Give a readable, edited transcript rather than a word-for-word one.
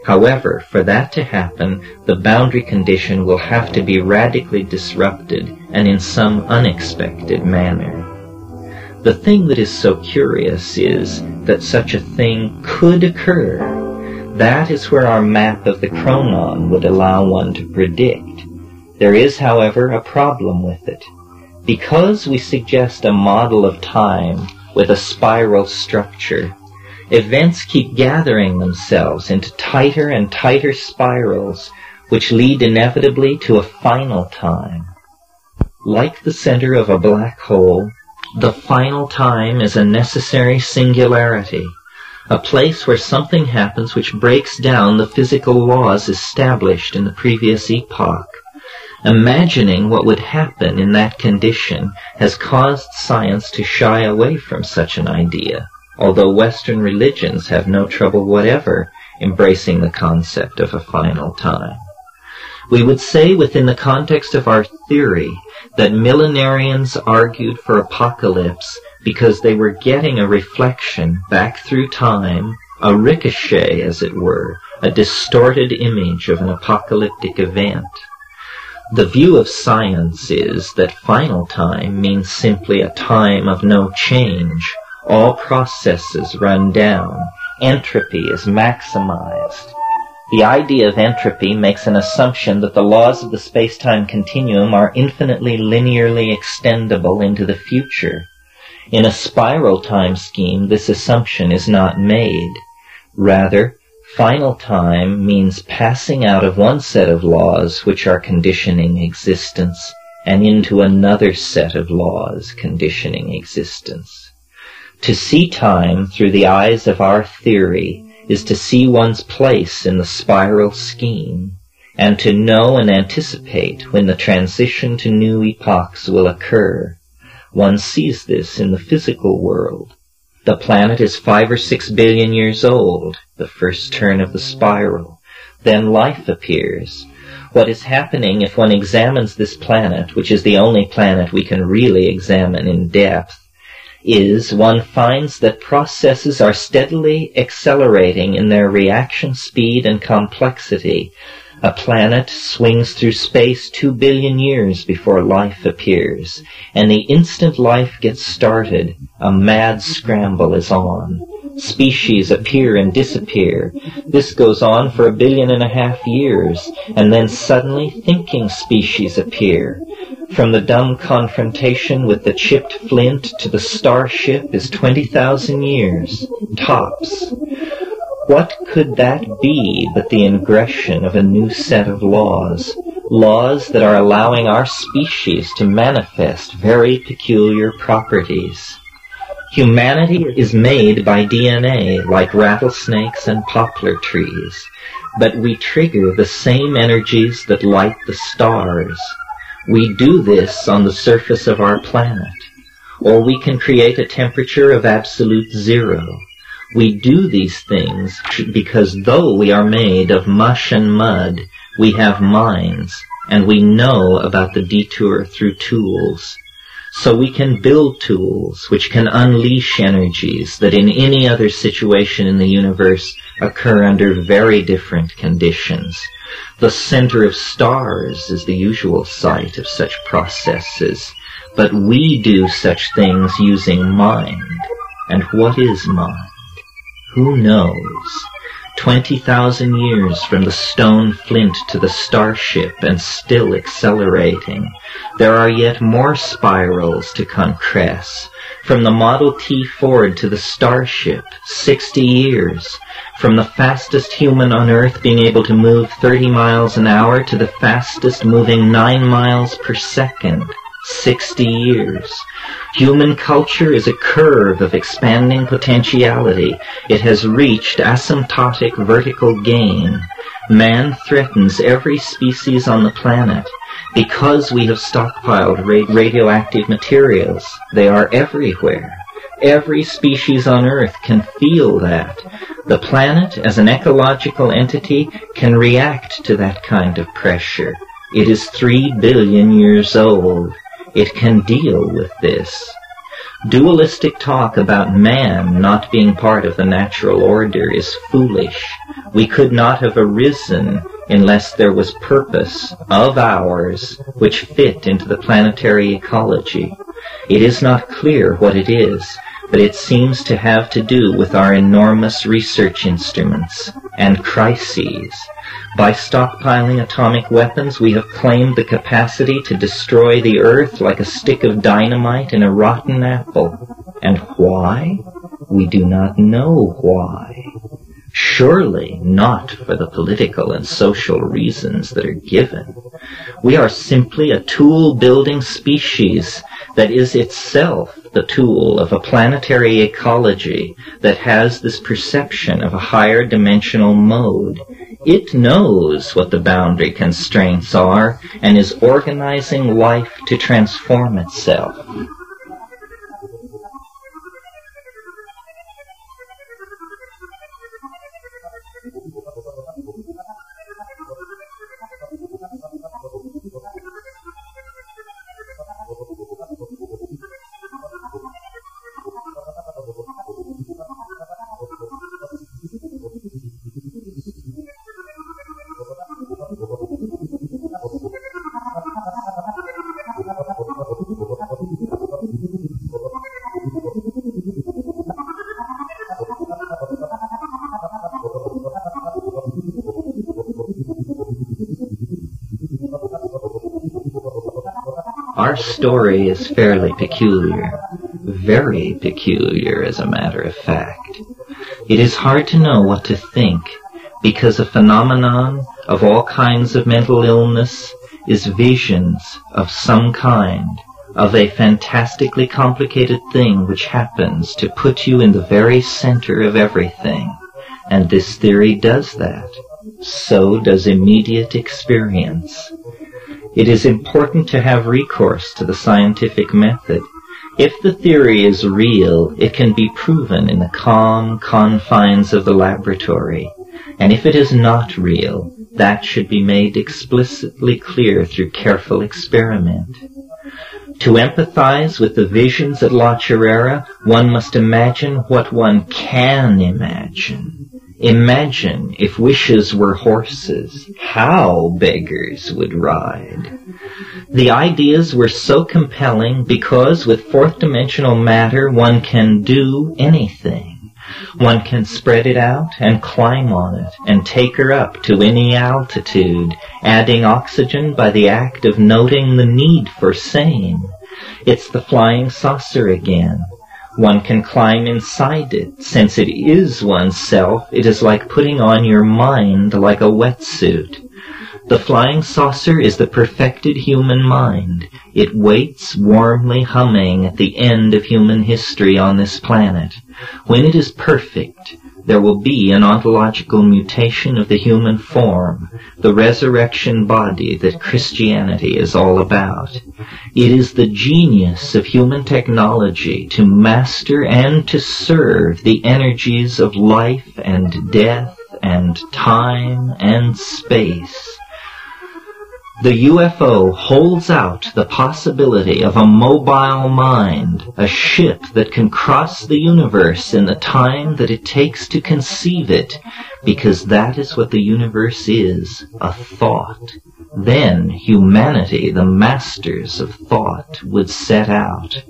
However, for that to happen, the boundary condition will have to be radically disrupted and in some unexpected manner. The thing that is so curious is that such a thing could occur. That is where our map of the chronon would allow one to predict. There is, however, a problem with it. Because we suggest a model of time with a spiral structure, events keep gathering themselves into tighter and tighter spirals, which lead inevitably to a final time. Like the center of a black hole, the final time is a necessary singularity, a place where something happens which breaks down the physical laws established in the previous epoch. Imagining what would happen in that condition has caused science to shy away from such an idea, although Western religions have no trouble whatever embracing the concept of a final time. We would say within the context of our theory that millenarians argued for apocalypse because they were getting a reflection back through time, a ricochet, as it were, a distorted image of an apocalyptic event. The view of science is that final time means simply a time of no change. All processes run down. Entropy is maximized. The idea of entropy makes an assumption that the laws of the space-time continuum are infinitely linearly extendable into the future. In a spiral time scheme, this assumption is not made. Rather, final time means passing out of one set of laws which are conditioning existence and into another set of laws conditioning existence. To see time through the eyes of our theory is to see one's place in the spiral scheme, and to know and anticipate when the transition to new epochs will occur. One sees this in the physical world. The planet is 5 or 6 billion years old, the first turn of the spiral. Then life appears. What is happening if one examines this planet, which is the only planet we can really examine in depth, is one finds that processes are steadily accelerating in their reaction speed and complexity. A planet swings through space 2 billion years before life appears, and the instant life gets started, a mad scramble is on. Species appear and disappear. This goes on for 1.5 billion years, and then suddenly thinking species appear. From the dumb confrontation with the chipped flint to the starship is 20,000 years, tops. What could that be but the ingression of a new set of laws? Laws that are allowing our species to manifest very peculiar properties. Humanity is made by DNA like rattlesnakes and poplar trees, but we trigger the same energies that light the stars. We do this on the surface of our planet, or we can create a temperature of absolute zero. We do these things because though we are made of mush and mud, we have minds, and we know about the detour through tools. So we can build tools which can unleash energies that in any other situation in the universe occur under very different conditions. The center of stars is the usual site of such processes, but we do such things using mind. And what is mind? Who knows? 20,000 years from the stone flint to the starship and still accelerating. There are yet more spirals to compress. From the Model T Ford to the starship, 60 years. From the fastest human on Earth being able to move 30 miles an hour to the fastest moving 9 miles per second, 60 years. Human culture is a curve of expanding potentiality. It has reached asymptotic vertical gain. Man threatens every species on the planet. Because we have stockpiled radioactive materials, they are everywhere. Every species on Earth can feel that. The planet, as an ecological entity, can react to that kind of pressure. It is 3 billion years old. It can deal with this. Dualistic talk about man not being part of the natural order is foolish. We could not have arisen unless there was purpose of ours which fit into the planetary ecology. It is not clear what it is, but it seems to have to do with our enormous research instruments and crises. By stockpiling atomic weapons, we have claimed the capacity to destroy the earth like a stick of dynamite in a rotten apple. And why? We do not know why. Surely not for the political and social reasons that are given. We are simply a tool-building species that is itself the tool of a planetary ecology that has this perception of a higher dimensional mode. It knows what the boundary constraints are and is organizing life to transform itself. Our story is fairly peculiar, very peculiar as a matter of fact. It is hard to know what to think, because a phenomenon of all kinds of mental illness is visions of some kind, of a fantastically complicated thing which happens to put you in the very center of everything. And this theory does that. So does immediate experience. It is important to have recourse to the scientific method. If the theory is real, it can be proven in the calm confines of the laboratory. And if it is not real, that should be made explicitly clear through careful experiment. To empathize with the visions at La Chirera, one must imagine what one can imagine. Imagine if wishes were horses, how beggars would ride. The ideas were so compelling because with fourth-dimensional matter one can do anything. One can spread it out and climb on it and take her up to any altitude, adding oxygen by the act of noting the need for sane. It's the flying saucer again. One can climb inside it. Since it is oneself, it is like putting on your mind like a wetsuit. The flying saucer is the perfected human mind. It waits warmly humming at the end of human history on this planet. When it is perfect, there will be an ontological mutation of the human form, the resurrection body that Christianity is all about. It is the genius of human technology to master and to serve the energies of life and death and time and space. The UFO holds out the possibility of a mobile mind, a ship that can cross the universe in the time that it takes to conceive it, because that is what the universe is, a thought. Then humanity, the masters of thought, would set out.